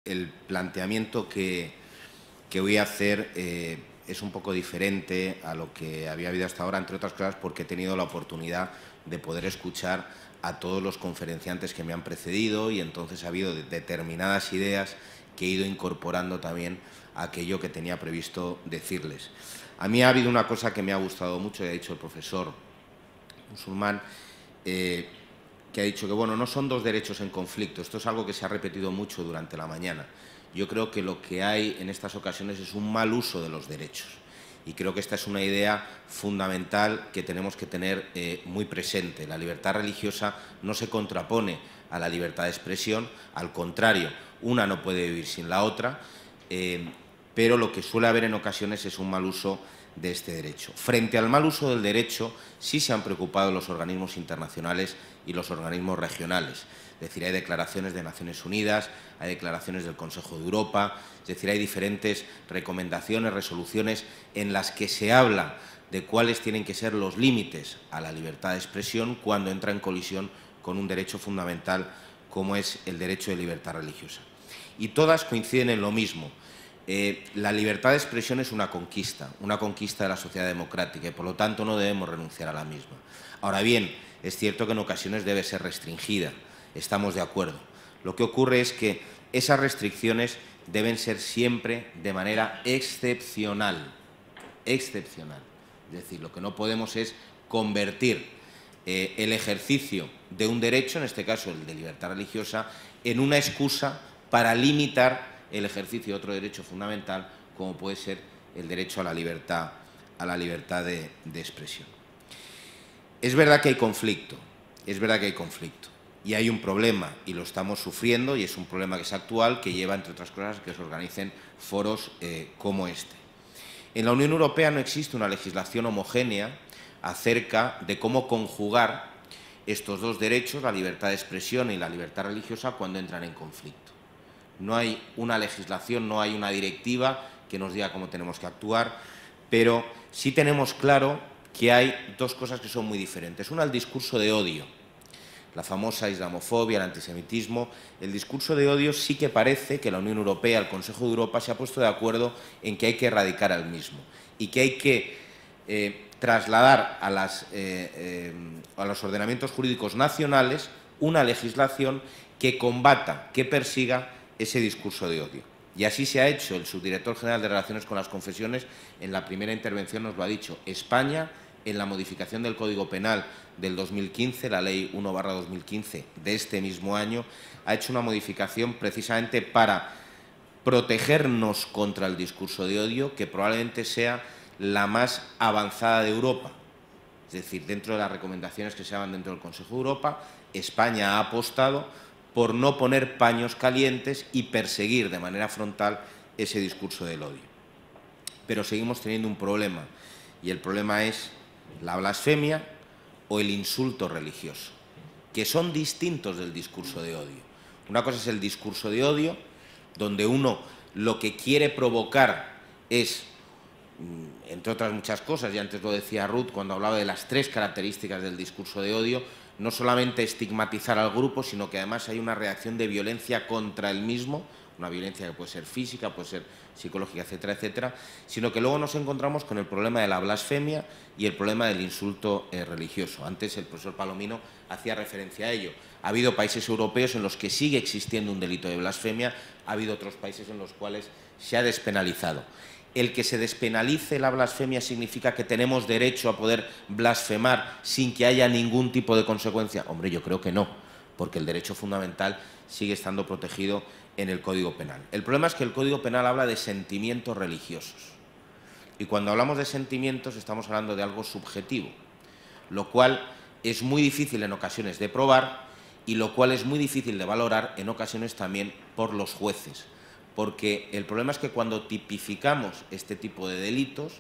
El planteamiento que voy a hacer es un poco diferente a lo que había habido hasta ahora, entre otras cosas porque he tenido la oportunidad de poder escuchar a todos los conferenciantes que me han precedido y entonces ha habido determinadas ideas que he ido incorporando también a aquello que tenía previsto decirles. A mí ha habido una cosa que me ha gustado mucho, y ha dicho el profesor Musulmán, que ha dicho que bueno, no son dos derechos en conflicto. Esto es algo que se ha repetido mucho durante la mañana. Yo creo que lo que hay en estas ocasiones es un mal uso de los derechos. Y creo que esta es una idea fundamental que tenemos que tener muy presente. La libertad religiosa no se contrapone a la libertad de expresión, al contrario, una no puede vivir sin la otra, pero lo que suele haber en ocasiones es un mal uso de este derecho. Frente al mal uso del derecho, sí se han preocupado los organismos internacionales y los organismos regionales. Es decir, hay declaraciones de Naciones Unidas, hay declaraciones del Consejo de Europa, es decir, hay diferentes recomendaciones, resoluciones en las que se habla de cuáles tienen que ser los límites a la libertad de expresión cuando entra en colisión con un derecho fundamental como es el derecho de libertad religiosa. Y todas coinciden en lo mismo. La libertad de expresión es una conquista de la sociedad democrática y, por lo tanto, no debemos renunciar a la misma. Ahora bien, es cierto que en ocasiones debe ser restringida, estamos de acuerdo. Lo que ocurre es que esas restricciones deben ser siempre de manera excepcional. Excepcional. Es decir, lo que no podemos es convertir el ejercicio de un derecho, en este caso el de libertad religiosa, en una excusa para limitar el ejercicio de otro derecho fundamental, como puede ser el derecho a la libertad de expresión. Es verdad que hay conflicto, y hay un problema, y lo estamos sufriendo, y es un problema que es actual, que lleva, entre otras cosas, que se organicen foros como este. En la Unión Europea no existe una legislación homogénea acerca de cómo conjugar estos dos derechos, la libertad de expresión y la libertad religiosa, cuando entran en conflicto. No hay una legislación, no hay una directiva que nos diga cómo tenemos que actuar, pero sí tenemos claro que hay dos cosas que son muy diferentes. Una, el discurso de odio, la famosa islamofobia, el antisemitismo. El discurso de odio sí que parece que la Unión Europea, el Consejo de Europa, se ha puesto de acuerdo en que hay que erradicar al mismo y que hay que trasladar a los ordenamientos jurídicos nacionales una legislación que combata, que persiga ese discurso de odio. Y así se ha hecho. El subdirector general de Relaciones con las Confesiones, en la primera intervención, nos lo ha dicho. España, en la modificación del Código Penal del 2015, la Ley 1/2015 de este mismo año, ha hecho una modificación precisamente para protegernos contra el discurso de odio, que probablemente sea la más avanzada de Europa. Es decir, dentro de las recomendaciones que se hagan dentro del Consejo de Europa, España ha apostado por no poner paños calientes y perseguir de manera frontal ese discurso del odio. Pero seguimos teniendo un problema, y el problema es la blasfemia o el insulto religioso, que son distintos del discurso de odio. Una cosa es el discurso de odio, donde uno lo que quiere provocar es, entre otras muchas cosas, y antes lo decía Ruth cuando hablaba de las tres características del discurso de odio, no solamente estigmatizar al grupo, sino que además hay una reacción de violencia contra el mismo, una violencia que puede ser física, puede ser psicológica, etcétera, etcétera, sino que luego nos encontramos con el problema de la blasfemia y el problema del insulto religioso. Antes el profesor Palomino hacía referencia a ello. Ha habido países europeos en los que sigue existiendo un delito de blasfemia, ha habido otros países en los cuales se ha despenalizado. El que se despenalice la blasfemia significa que tenemos derecho a poder blasfemar sin que haya ningún tipo de consecuencia. Hombre, yo creo que no, porque el derecho fundamental sigue estando protegido en el Código Penal. El problema es que el Código Penal habla de sentimientos religiosos. Y cuando hablamos de sentimientos estamos hablando de algo subjetivo, lo cual es muy difícil en ocasiones de probar y lo cual es muy difícil de valorar en ocasiones también por los jueces. Porque el problema es que cuando tipificamos este tipo de delitos,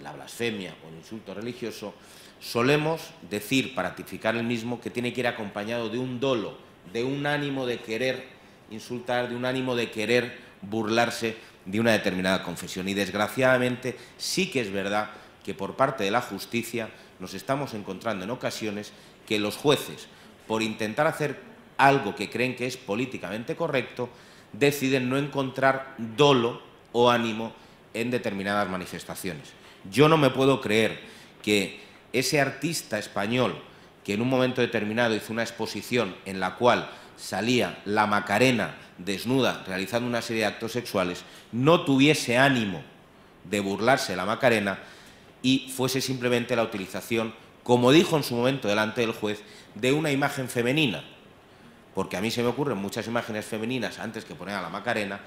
la blasfemia o el insulto religioso, solemos decir, para tipificar el mismo, que tiene que ir acompañado de un dolo, de un ánimo de querer insultar, de un ánimo de querer burlarse de una determinada confesión. Y desgraciadamente sí que es verdad que por parte de la justicia nos estamos encontrando en ocasiones que los jueces, por intentar hacer algo que creen que es políticamente correcto, deciden no encontrar dolo o ánimo en determinadas manifestaciones. Yo no me puedo creer que ese artista español que en un momento determinado hizo una exposición en la cual salía la Macarena desnuda realizando una serie de actos sexuales, no tuviese ánimo de burlarse de la Macarena y fuese simplemente la utilización, como dijo en su momento delante del juez, de una imagen femenina, porque a mí se me ocurren muchas imágenes femeninas antes que poner a la Macarena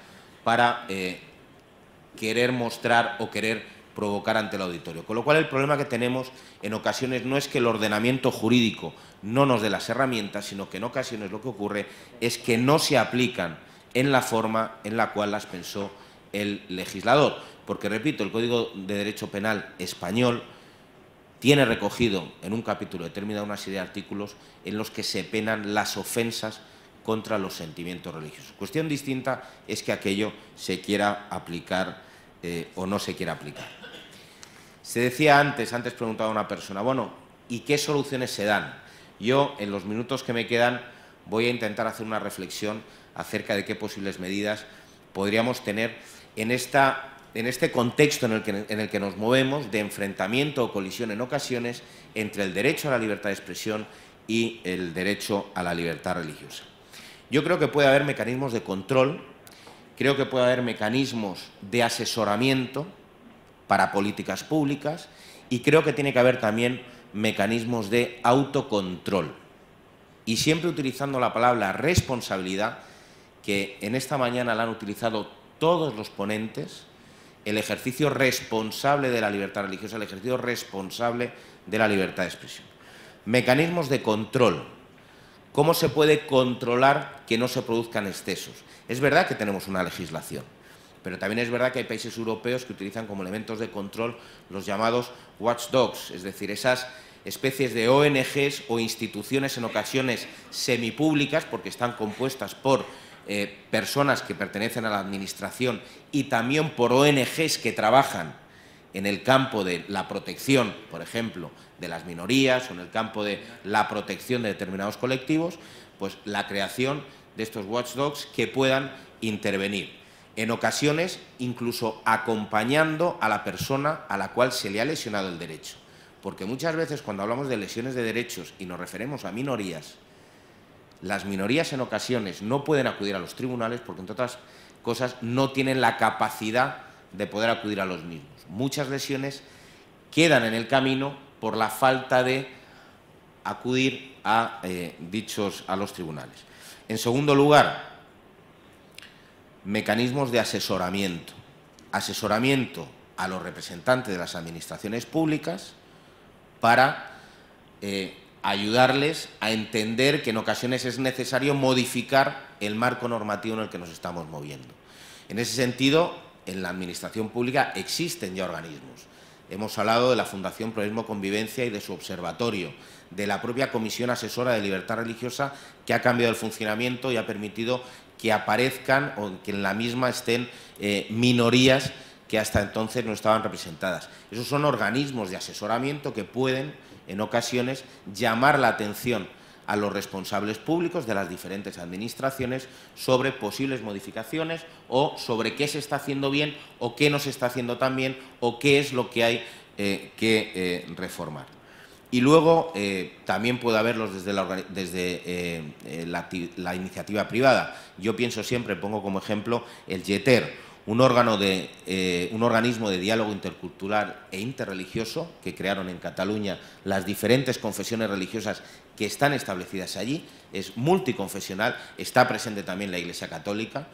para querer mostrar o querer provocar ante el auditorio. Con lo cual el problema que tenemos en ocasiones no es que el ordenamiento jurídico no nos dé las herramientas, sino que en ocasiones lo que ocurre es que no se aplican en la forma en la cual las pensó el legislador. Porque, repito, el Código de Derecho Penal español tiene recogido en un capítulo determinado una serie de artículos en los que se penan las ofensas contra los sentimientos religiosos. Cuestión distinta es que aquello se quiera aplicar o no se quiera aplicar. Se decía antes preguntaba una persona, bueno, ¿y qué soluciones se dan? Yo, en los minutos que me quedan, voy a intentar hacer una reflexión acerca de qué posibles medidas podríamos tener en este contexto en el que nos movemos de enfrentamiento o colisión en ocasiones entre el derecho a la libertad de expresión y el derecho a la libertad religiosa. Yo creo que puede haber mecanismos de control, creo que puede haber mecanismos de asesoramiento para políticas públicas y creo que tiene que haber también mecanismos de autocontrol. Y siempre utilizando la palabra responsabilidad, que en esta mañana la han utilizado todos los ponentes, el ejercicio responsable de la libertad religiosa, el ejercicio responsable de la libertad de expresión. Mecanismos de control. ¿Cómo se puede controlar que no se produzcan excesos? Es verdad que tenemos una legislación, pero también es verdad que hay países europeos que utilizan como elementos de control los llamados watchdogs, es decir, esas especies de ONGs o instituciones en ocasiones semipúblicas, porque están compuestas por personas que pertenecen a la administración y también por ONGs que trabajan en el campo de la protección, por ejemplo, de las minorías o en el campo de la protección de determinados colectivos, pues la creación de estos watchdogs que puedan intervenir, en ocasiones incluso acompañando a la persona a la cual se le ha lesionado el derecho. Porque muchas veces cuando hablamos de lesiones de derechos y nos referimos a minorías, las minorías en ocasiones no pueden acudir a los tribunales porque, entre otras cosas, no tienen la capacidad de poder acudir a los mismos. Muchas lesiones quedan en el camino por la falta de acudir a los tribunales. En segundo lugar, mecanismos de asesoramiento. Asesoramiento a los representantes de las administraciones públicas para ayudarles a entender que en ocasiones es necesario modificar el marco normativo en el que nos estamos moviendo. En ese sentido, en la Administración Pública existen ya organismos. Hemos hablado de la Fundación Pluralismo Convivencia y de su observatorio, de la propia Comisión Asesora de Libertad Religiosa, que ha cambiado el funcionamiento y ha permitido que aparezcan o que en la misma estén minorías que hasta entonces no estaban representadas. Esos son organismos de asesoramiento que pueden, en ocasiones, llamar la atención a los responsables públicos de las diferentes administraciones sobre posibles modificaciones o sobre qué se está haciendo bien o qué no se está haciendo tan bien o qué es lo que hay que reformar. Y luego también puede haberlos desde la iniciativa privada. Yo pienso siempre, pongo como ejemplo el YETER, un organismo de diálogo intercultural e interreligioso que crearon en Cataluña las diferentes confesiones religiosas que están establecidas allí. Es multiconfesional, está presente también la Iglesia Católica,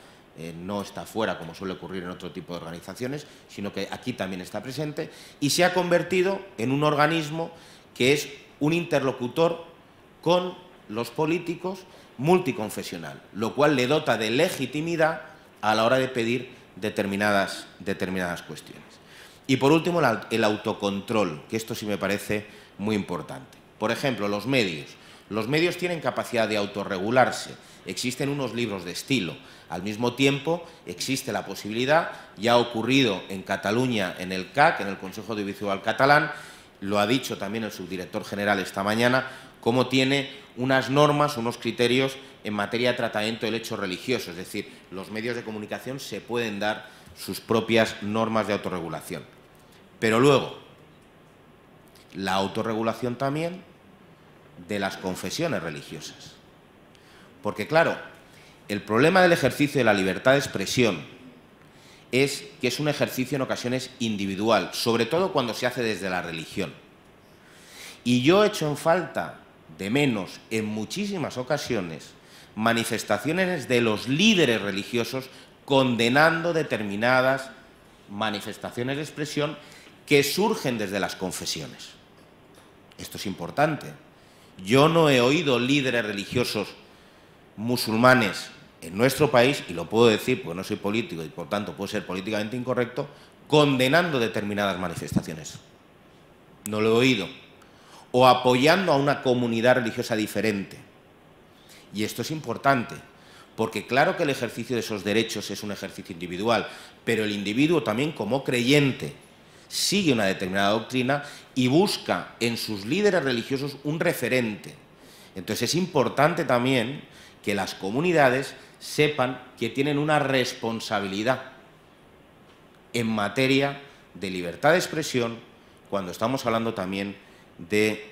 no está fuera como suele ocurrir en otro tipo de organizaciones, sino que aquí también está presente y se ha convertido en un organismo que es un interlocutor con los políticos multiconfesional, lo cual le dota de legitimidad a la hora de pedir determinadas cuestiones. Y por último, el autocontrol, que esto sí me parece muy importante. Por ejemplo, los medios. Los medios tienen capacidad de autorregularse. Existen unos libros de estilo. Al mismo tiempo, existe la posibilidad, ya ha ocurrido en Cataluña, en el CAC, en el Consejo Audiovisual Catalán, lo ha dicho también el subdirector general esta mañana, cómo tiene unas normas, unos criterios en materia de tratamiento del hecho religioso, es decir, los medios de comunicación se pueden dar sus propias normas de autorregulación. Pero luego, la autorregulación también de las confesiones religiosas. Porque, claro, el problema del ejercicio de la libertad de expresión es que es un ejercicio en ocasiones individual, sobre todo cuando se hace desde la religión. Y yo he hecho en falta de menos, en muchísimas ocasiones, manifestaciones de los líderes religiosos condenando determinadas manifestaciones de expresión que surgen desde las confesiones. Esto es importante. Yo no he oído líderes religiosos musulmanes en nuestro país, y lo puedo decir porque no soy político y por tanto puedo ser políticamente incorrecto, condenando determinadas manifestaciones. No lo he oído. O apoyando a una comunidad religiosa diferente. Y esto es importante, porque claro que el ejercicio de esos derechos es un ejercicio individual, pero el individuo también, como creyente, sigue una determinada doctrina y busca en sus líderes religiosos un referente. Entonces es importante también que las comunidades sepan que tienen una responsabilidad en materia de libertad de expresión cuando estamos hablando también de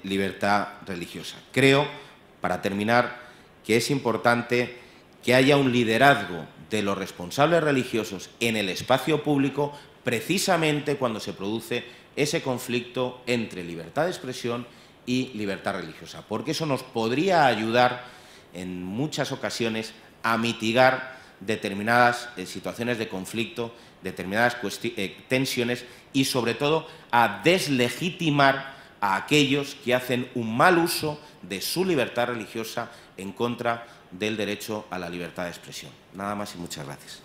libertad religiosa. Creo, para terminar, que es importante que haya un liderazgo de los responsables religiosos en el espacio público precisamente cuando se produce ese conflicto entre libertad de expresión y libertad religiosa, porque eso nos podría ayudar en muchas ocasiones a mitigar determinadas situaciones de conflicto, determinadas tensiones y, sobre todo, a deslegitimar a aquellos que hacen un mal uso de su libertad religiosa en contra del derecho a la libertad de expresión. Nada más y muchas gracias.